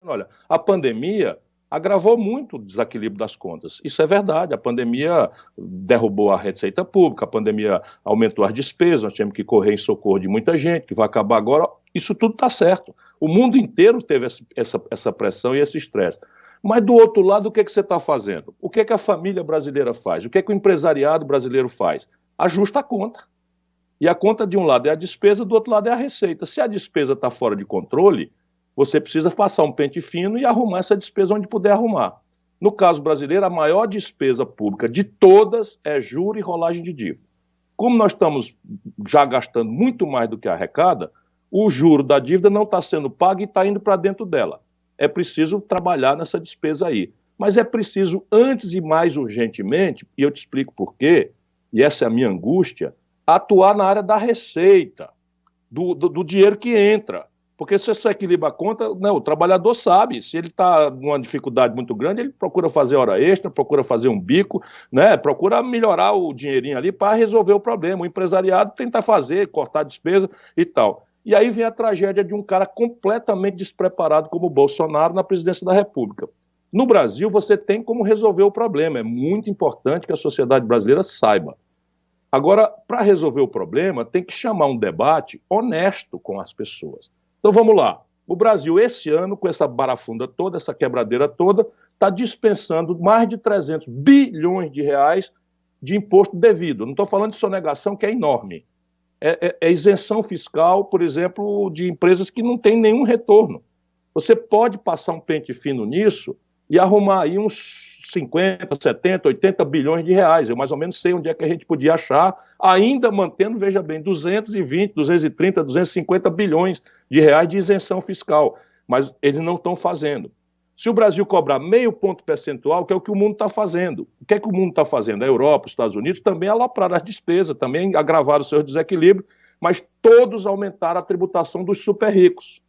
Olha, a pandemia agravou muito o desequilíbrio das contas. Isso é verdade. A pandemia derrubou a receita pública, a pandemia aumentou as despesas, nós tivemos que correr em socorro de muita gente, que vai acabar agora. Isso tudo está certo. O mundo inteiro teve essa pressão e esse estresse. Mas do outro lado, o que, é que você está fazendo? O que, é que a família brasileira faz? O que, é que o empresariado brasileiro faz? Ajusta a conta. E a conta de um lado é a despesa, do outro lado é a receita. Se a despesa está fora de controle, você precisa passar um pente fino e arrumar essa despesa onde puder arrumar. No caso brasileiro, a maior despesa pública de todas é juro e rolagem de dívida. Como nós estamos já gastando muito mais do que arrecada, o juro da dívida não está sendo pago e está indo para dentro dela. É preciso trabalhar nessa despesa aí. Mas é preciso, antes e mais urgentemente, e eu te explico por quê, e essa é a minha angústia, atuar na área da receita, do dinheiro que entra. Porque se você equilibra a conta, né, o trabalhador sabe, se ele está numa dificuldade muito grande, ele procura fazer hora extra, procura fazer um bico, né, procura melhorar o dinheirinho ali para resolver o problema. O empresariado tenta fazer, cortar despesa e tal. E aí vem a tragédia de um cara completamente despreparado como o Bolsonaro na presidência da República. No Brasil, você tem como resolver o problema. É muito importante que a sociedade brasileira saiba. Agora, para resolver o problema, tem que chamar um debate honesto com as pessoas. Então vamos lá. O Brasil, esse ano, com essa barafunda toda, essa quebradeira toda, está dispensando mais de 300 bilhões de reais de imposto devido. Não estou falando de sonegação, que é enorme. É isenção fiscal, por exemplo, de empresas que não têm nenhum retorno. Você pode passar um pente fino nisso e arrumar aí uns 50, 70, 80 bilhões de reais. Eu mais ou menos sei onde é que a gente podia achar, ainda mantendo, veja bem, 220, 230, 250 bilhões de reais de isenção fiscal. Mas eles não estão fazendo. Se o Brasil cobrar meio ponto percentual, que é o que o mundo está fazendo. O que é que o mundo está fazendo? A Europa, os Estados Unidos também alopraram as despesas, também agravaram os seus desequilíbrios, mas todos aumentaram a tributação dos super ricos.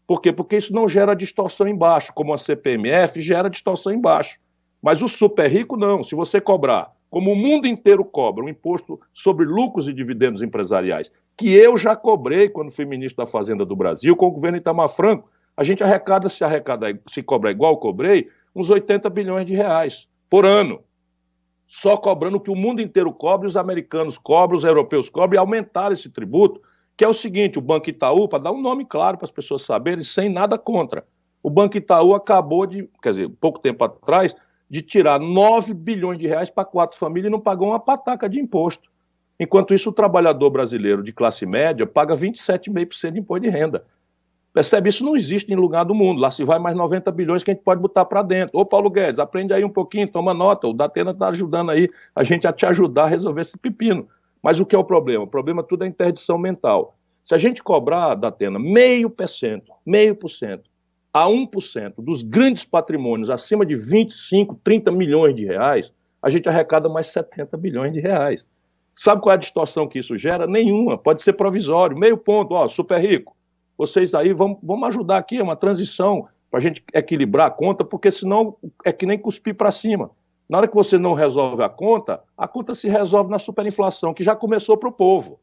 Por quê? Porque isso não gera distorção embaixo, como a CPMF gera distorção embaixo. Mas o super rico não. Se você cobrar, como o mundo inteiro cobra, um imposto sobre lucros e dividendos empresariais, que eu já cobrei quando fui ministro da Fazenda do Brasil, com o governo Itamar Franco, a gente arrecada, se cobrar igual eu cobrei, uns 80 bilhões de reais por ano. Só cobrando o que o mundo inteiro cobra, os americanos cobram, os europeus cobram, e aumentaram esse tributo, que é o seguinte: o Banco Itaú, para dar um nome claro para as pessoas saberem, sem nada contra, o Banco Itaú acabou de, quer dizer, pouco tempo atrás, de tirar 9 bilhões de reais para 4 famílias e não pagou uma pataca de imposto. Enquanto isso, o trabalhador brasileiro de classe média paga 27,5% de imposto de renda. Percebe? Isso não existe em lugar do mundo. Lá se vai mais 90 bilhões que a gente pode botar para dentro. Ô, Paulo Guedes, aprende aí um pouquinho, toma nota. O Datena está ajudando aí a gente a te ajudar a resolver esse pepino. Mas o que é o problema? O problema tudo é interdição mental. Se a gente cobrar, Datena, 0,5% a 1% dos grandes patrimônios acima de 25, 30 milhões de reais, a gente arrecada mais 70 bilhões de reais. Sabe qual é a distorção que isso gera? Nenhuma. Pode ser provisório, meio ponto, ó, super rico. Vocês aí vamos ajudar aqui, é uma transição para a gente equilibrar a conta, porque senão é que nem cuspir para cima. Na hora que você não resolve a conta se resolve na superinflação, que já começou para o povo.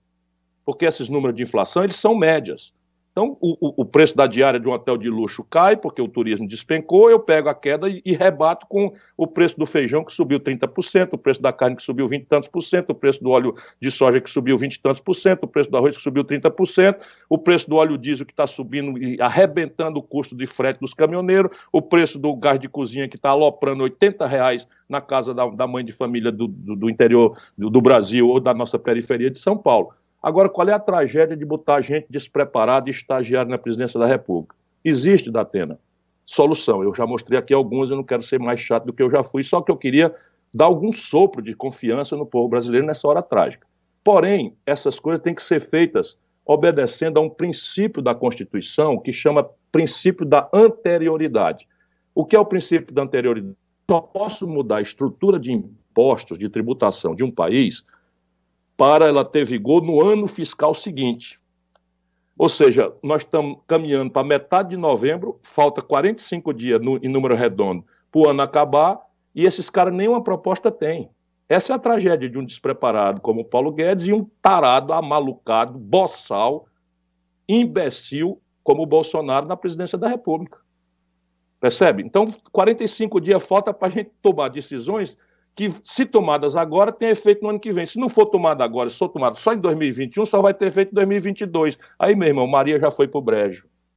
Porque esses números de inflação, eles são médias. Então, o preço da diária de um hotel de luxo cai, porque o turismo despencou, eu pego a queda e rebato com o preço do feijão, que subiu 30%, o preço da carne, que subiu 20 e tantos por cento, o preço do óleo de soja, que subiu 20 e tantos por cento, o preço do arroz, que subiu 30%, o preço do óleo diesel, que está subindo e arrebentando o custo de frete dos caminhoneiros, o preço do gás de cozinha, que está aloprando R$ 80 na casa da mãe de família do interior do Brasil ou da nossa periferia de São Paulo. Agora, qual é a tragédia de botar gente despreparada e estagiária na presidência da República? Existe, Datena, solução. Eu já mostrei aqui algumas, eu não quero ser mais chato do que eu já fui, só que eu queria dar algum sopro de confiança no povo brasileiro nessa hora trágica. Porém, essas coisas têm que ser feitas obedecendo a um princípio da Constituição que chama princípio da anterioridade. O que é o princípio da anterioridade? Só posso mudar a estrutura de impostos, de tributação de um país para ela ter vigor no ano fiscal seguinte. Ou seja, nós estamos caminhando para metade de novembro, falta 45 dias em número redondo para o ano acabar, e esses caras nenhuma proposta têm. Essa é a tragédia de um despreparado como o Paulo Guedes e um tarado, amalucado, boçal, imbecil como o Bolsonaro na presidência da República. Percebe? Então, 45 dias falta para a gente tomar decisões que, se tomadas agora, tem efeito no ano que vem. Se não for tomada agora, se for tomada só em 2021, só vai ter efeito em 2022. Aí, meu irmão, Maria já foi pro brejo.